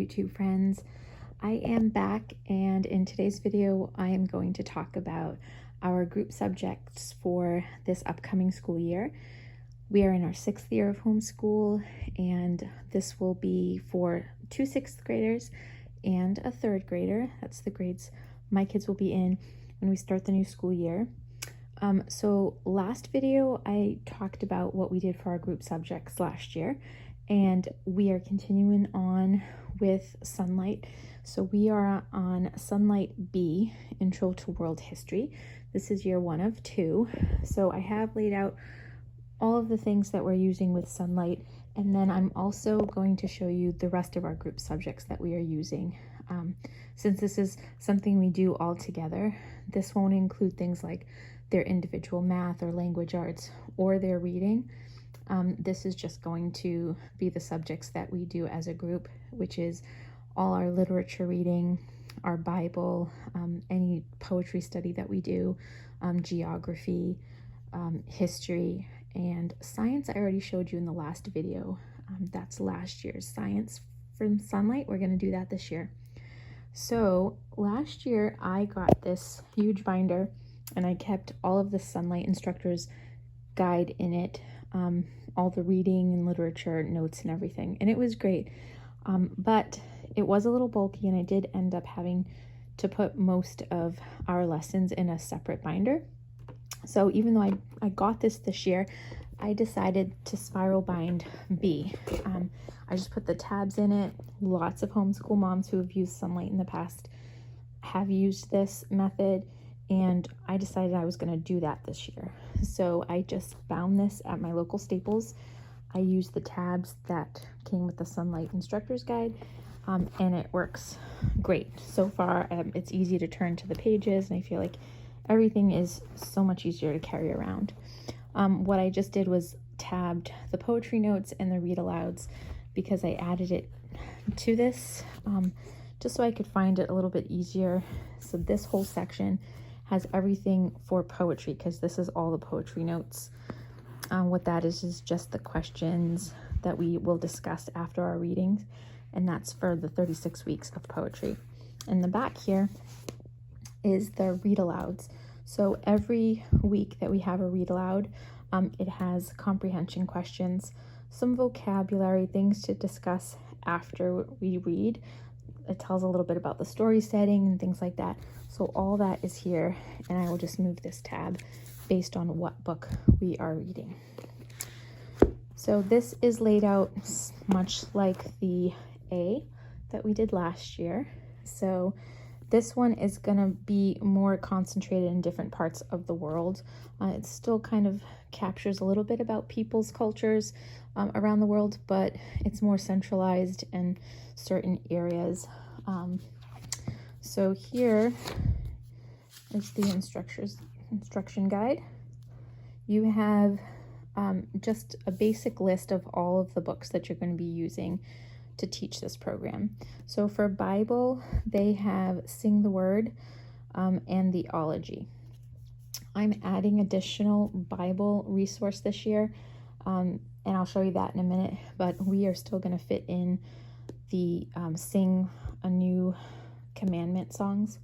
YouTube friends. I am back, and in today's video I am going to talk about our group subjects for this upcoming school year. We are in our 6th year of homeschool, and this will be for 2 6th graders and a 3rd grader. That's the grades my kids will be in when we start the new school year. So last video I talked about what we did for our group subjects last year, and we are continuing on with Sonlight. So we are on Sonlight B, Intro to World History. This is year 1 of 2. So I have laid out all of the things that we're using with Sonlight, and then I'm also going to show you the rest of our group subjects that we are using. Since this is something we do all together, this won't include things like their individual math or language arts or their reading. This is just going to be the subjects that we do as a group, which is all our literature reading, our Bible, any poetry study that we do, geography, history, and science. I already showed you in the last video. That's last year's science from Sonlight. We're going to do that this year. So last year I got this huge binder, and I kept all of the Sonlight instructor's guide in it, all the reading and literature notes and everything, and it was great. But it was a little bulky, and I did end up having to put most of our lessons in a separate binder. So even though I got this year, I decided to spiral bind B. I just put the tabs in it. Lots of homeschool moms who have used Sonlight in the past have used this method, and I decided I was going to do that this year. So I just found this at my local Staples. I used the tabs that came with the Sonlight instructor's guide, and it works great so far. It's easy to turn to the pages, and I feel like everything is so much easier to carry around. What I just did was tabbed the poetry notes and the read alouds because I added it to this just so I could find it a little bit easier. So this whole section has everything for poetry because this is all the poetry notes. What that is just the questions that we will discuss after our readings, and that's for the 36 weeks of poetry. In the back here is the read alouds. So every week that we have a read aloud, it has comprehension questions, some vocabulary, things to discuss after we read. It tells a little bit about the story setting and things like that. So all that is here, and I will just move this tab based on what book we are reading. So this is laid out much like the A that we did last year. So this one is going to be more concentrated in different parts of the world. It still kind of captures a little bit about people's cultures around the world, but it's more centralized in certain areas. So here is the instruction guide. You have just a basic list of all of the books that you're going to be using to teach this program. So for Bible, they have Sing the Word and the Ology. I'm adding additional Bible resource this year, and I'll show you that in a minute, but we are still going to fit in the Sing a New Commandment songs.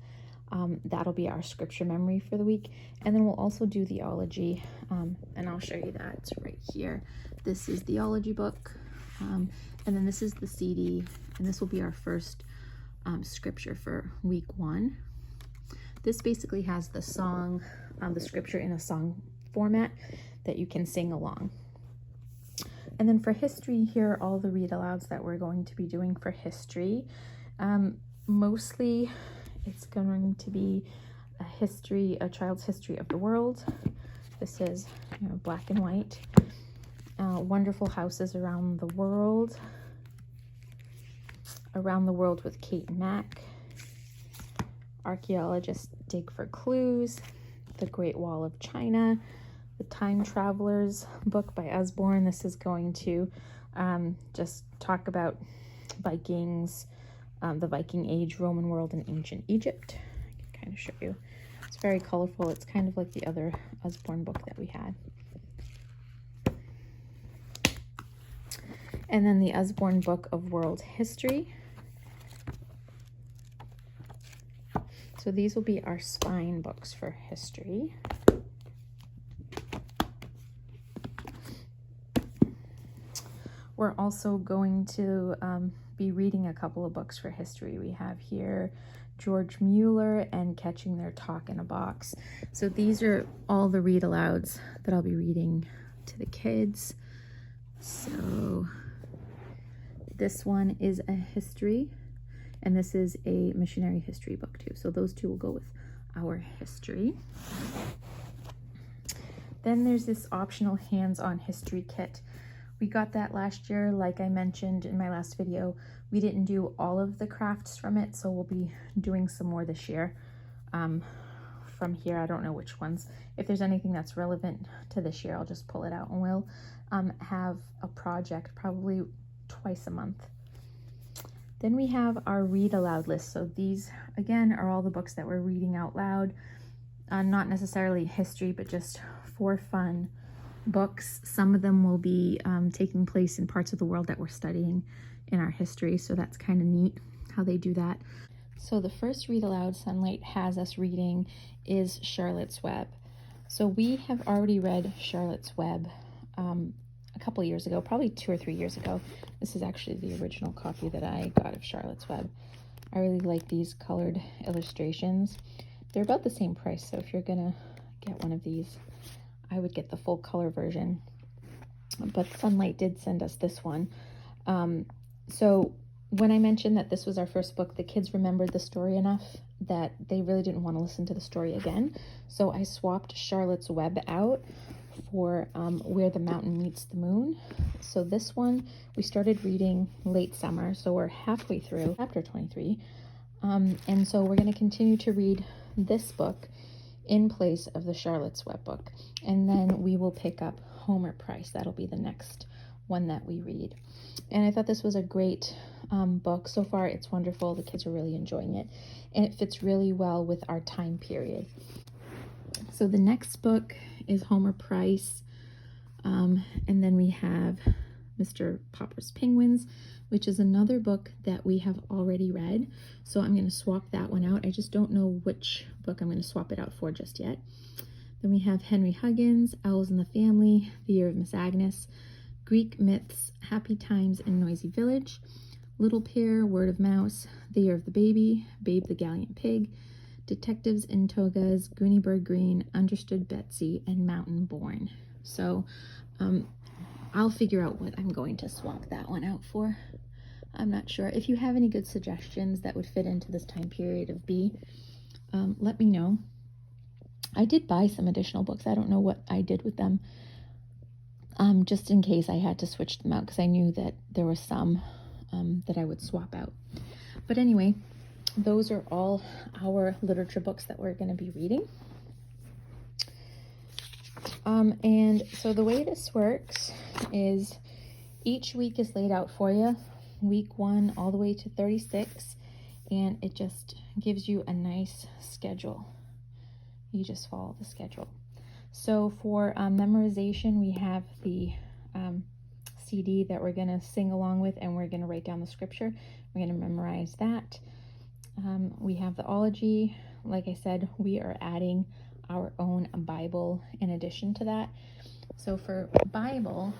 That'll be our scripture memory for the week, and then we'll also do the Ology, and I'll show you that. It's right here. This is the Ology book, and then this is the CD, and this will be our first scripture for week 1. This basically has the song, the scripture in a song format that you can sing along. And then for history, here are all the read alouds that we're going to be doing for history. Mostly it's going to be a child's history of the world. This is, black and white. Wonderful houses around the world. Around the world with Kate and Mac. Archaeologists dig for clues. The Great Wall of China. The Time Travelers book by Usborne. This is going to just talk about Vikings, the Viking Age, Roman world, and ancient Egypt. I can kind of show you. It's very colorful. It's kind of like the other Usborne book that we had. And then the Usborne Book of World History. So these will be our spine books for history. We're also going to be reading a couple of books for history. We have here George Mueller and Catching Their Talk in a Box. So these are all the read alouds that I'll be reading to the kids. So this one is a history, and this is a missionary history book too. So those two will go with our history. Then there's this optional hands-on history kit. We got that last year. Like I mentioned in my last video, we didn't do all of the crafts from it, so we'll be doing some more this year. From here, I don't know which ones. If there's anything that's relevant to this year, I'll just pull it out, and we'll have a project probably twice a month. Then we have our read aloud list. So these, again, are all the books that we're reading out loud. Not necessarily history, but just for fun books. Some of them will be taking place in parts of the world that we're studying in our history, so that's kind of neat how they do that. So the first read aloud Sonlight has us reading is Charlotte's Web. So we have already read Charlotte's Web a couple years ago, probably 2 or 3 years ago. This is actually the original copy that I got of Charlotte's Web. I really like these colored illustrations. They're about the same price, so if you're gonna get one of these, I would get the full color version. But Sonlight did send us this one. So when I mentioned that this was our first book, the kids remembered the story enough that they really didn't want to listen to the story again. So I swapped Charlotte's Web out for Where the Mountain Meets the Moon. So this one we started reading late summer, so we're halfway through chapter 23. And so we're going to continue to read this book in place of the Charlotte's Web book. And then we will pick up Homer Price. That'll be the next one that we read. And I thought this was a great book. So far, it's wonderful. The kids are really enjoying it. And it fits really well with our time period. So the next book is Homer Price. And then we have Mr. Popper's Penguins, which is another book that we have already read. So I'm going to swap that one out. I just don't know which book I'm going to swap it out for just yet. Then we have Henry Huggins, Owls in the Family, The Year of Miss Agnes, Greek Myths, Happy Times in Noisy Village, Little Pear, Word of Mouse, The Year of the Baby, Babe the Gallant Pig, Detectives in Togas, Greeny Bird Green, Understood Betsy, and Mountain Born. So I'll figure out what I'm going to swap that one out for. I'm not sure. If you have any good suggestions that would fit into this time period of B, let me know. I did buy some additional books. I don't know what I did with them, just in case I had to switch them out, because I knew that there were some that I would swap out. But anyway, those are all our literature books that we're going to be reading. And so the way this works is each week is laid out for you, week 1 all the way to 36, and it just gives you a nice schedule. You just follow the schedule. So for memorization, we have the CD that we're going to sing along with, and we're going to write down the scripture. We're going to memorize that. We have the ology. Like I said, we are adding our own Bible in addition to that. So for Bible,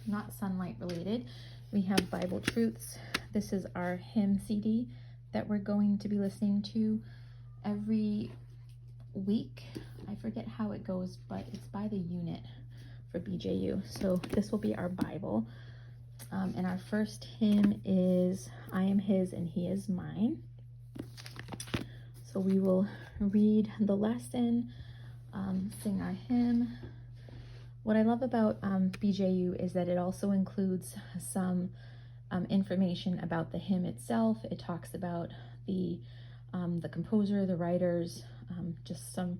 not Sonlight related, we have Bible Truths. This is our hymn CD that we're going to be listening to every week. I forget how it goes, but it's by the unit for BJU. So this will be our Bible. And our first hymn is I Am His and He Is Mine. So we will read the lesson, sing our hymn. What I love about BJU is that it also includes some information about the hymn itself. It talks about the composer, the writers, just some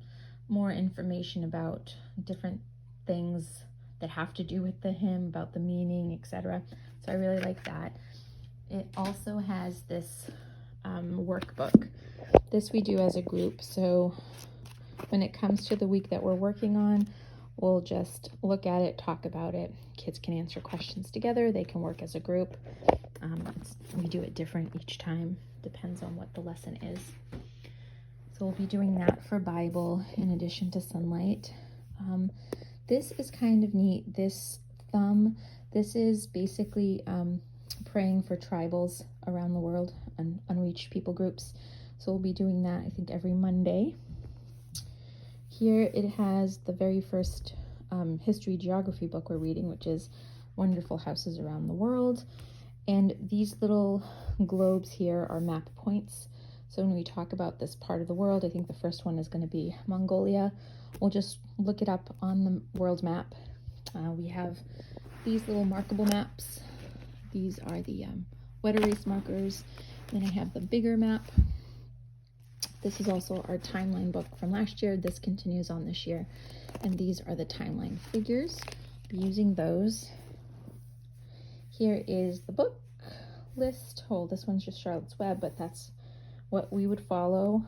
more information about different things that have to do with the hymn, about the meaning, etc. So I really like that. It also has this workbook. This we do as a group, so when it comes to the week that we're working on, we'll just look at it, talk about it. Kids can answer questions together. They can work as a group. We do it different each time. Depends on what the lesson is. So we'll be doing that for Bible in addition to Sonlight. This is kind of neat. This is basically praying for tribals around the world and unreached people groups. So we'll be doing that, I think, every Monday. Here it has the very first history geography book we're reading, which is Wonderful Houses Around the World. And these little globes here are map points. So when we talk about this part of the world, I think the first one is going to be Mongolia. We'll just look it up on the world map. We have these little markable maps. These are the wet erase markers. Then I have the bigger map. This is also our timeline book from last year. This continues on this year. And these are the timeline figures. I'll be using those. Here is the book list. Oh, this one's just Charlotte's Web, but that's what we would follow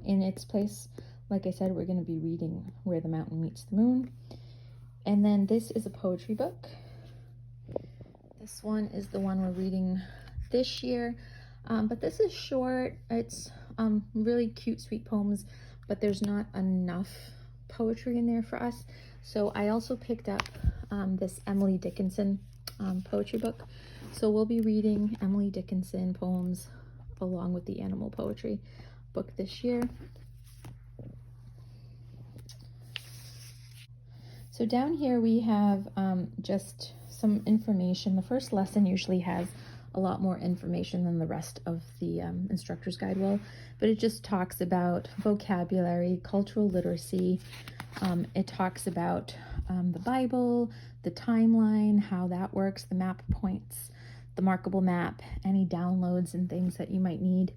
in its place. Like I said, we're going to be reading Where the Mountain Meets the Moon. And then this is a poetry book. This one is the one we're reading this year. But this is short. It's really cute, sweet poems, but there's not enough poetry in there for us. So I also picked up this Emily Dickinson poetry book. So we'll be reading Emily Dickinson poems along with the animal poetry book this year. So down here we have just some information. The first lesson usually has a lot more information than the rest of the instructor's guide will, but it just talks about vocabulary, cultural literacy. It talks about the Bible, the timeline, how that works, the map points, the markable map, any downloads and things that you might need,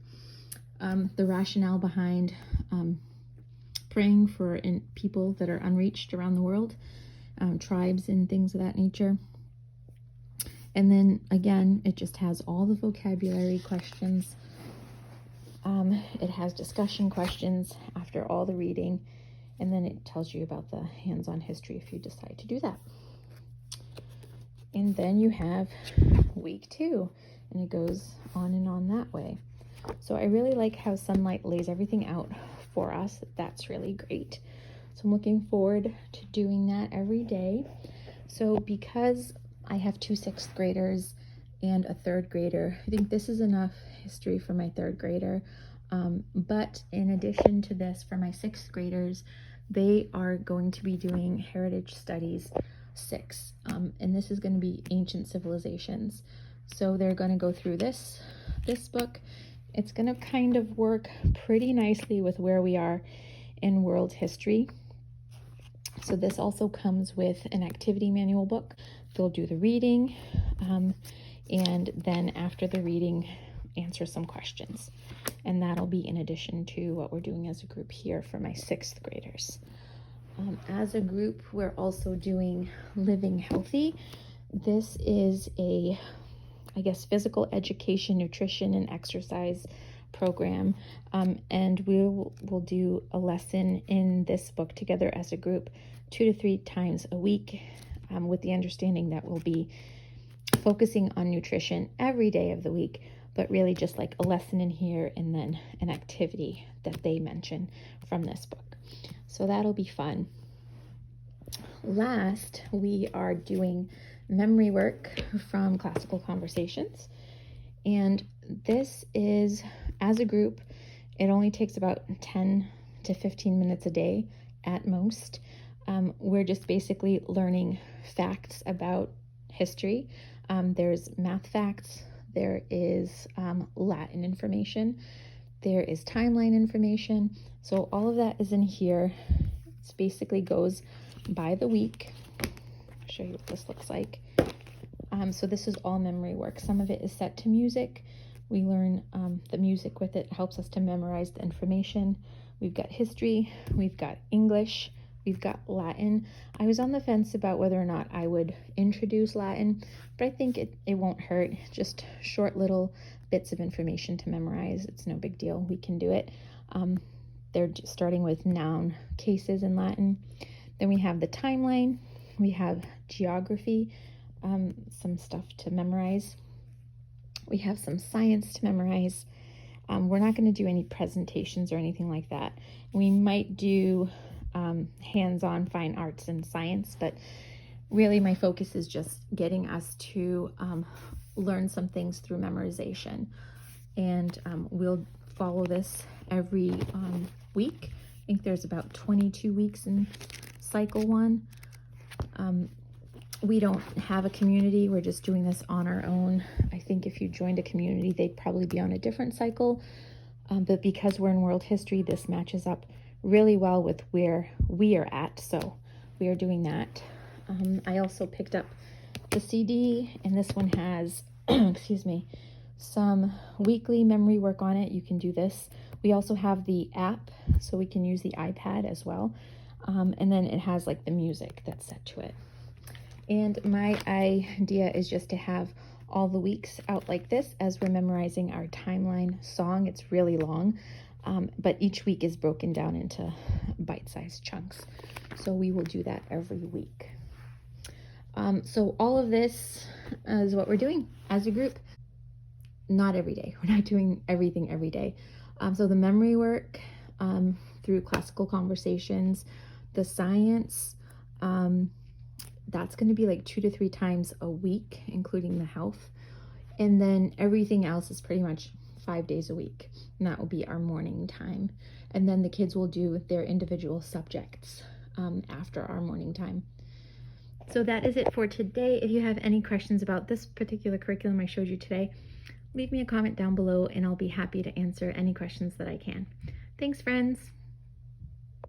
the rationale behind praying for people that are unreached around the world, tribes and things of that nature. And then again, it just has all the vocabulary questions. It has discussion questions after all the reading, and then it tells you about the hands-on history if you decide to do that. And then you have week 2, and it goes on and on that way. So I really like how Sonlight lays everything out for us. That's really great. So I'm looking forward to doing that every day. So because I have 2 6th graders and a 3rd grader, I think this is enough history for my 3rd grader. But in addition to this, for my 6th graders, they are going to be doing Heritage Studies 6. And this is going to be Ancient Civilizations. So they're going to go through this book. It's going to kind of work pretty nicely with where we are in world history. So this also comes with an activity manual book. They'll do the reading, and then after the reading, answer some questions. And that'll be in addition to what we're doing as a group here for my 6th graders. As a group, we're also doing Living Healthy. This is a, I guess, physical education, nutrition, and exercise program. And we'll do a lesson in this book together as a group 2 to 3 times a week, with the understanding that we'll be focusing on nutrition every day of the week, but really just like a lesson in here and then an activity that they mention from this book. So that'll be fun. Last, we are doing memory work from Classical Conversations. And this is, as a group, it only takes about 10 to 15 minutes a day at most. We're just basically learning facts about history. There's math facts, there is Latin information, there is timeline information. So all of that is in here. It basically goes by the week. I'll show you what this looks like. So this is all memory work. Some of it is set to music. We learn the music with it. It helps us to memorize the information. We've got history, we've got English, we've got Latin. I was on the fence about whether or not I would introduce Latin, but I think it won't hurt. Just short little bits of information to memorize. It's no big deal. We can do it. They're starting with noun cases in Latin. Then we have the timeline. We have geography, some stuff to memorize. We have some science to memorize. We're not going to do any presentations or anything like that. We might do hands-on fine arts and science, but really my focus is just getting us to learn some things through memorization. And we'll follow this every week. I think there's about 22 weeks in cycle 1. We don't have a community. We're just doing this on our own. I think if you joined a community, they'd probably be on a different cycle. But because we're in world history, this matches up really well with where we are at. So we are doing that. I also picked up the CD, and this one has, excuse me, some weekly memory work on it. You can do this. We also have the app, so we can use the iPad as well. And then it has like the music that's set to it. And my idea is just to have all the weeks out like this as we're memorizing our timeline song. It's really long, but each week is broken down into bite-sized chunks. So we will do that every week. So all of this is what we're doing as a group. Not every day. We're not doing everything every day. So the memory work through classical conversations, the science, that's going to be like 2 to 3 times a week, including the health. And then everything else is pretty much 5 days a week. And that will be our morning time. And then the kids will do their individual subjects after our morning time. So that is it for today. If you have any questions about this particular curriculum I showed you today, leave me a comment down below and I'll be happy to answer any questions that I can. Thanks, friends.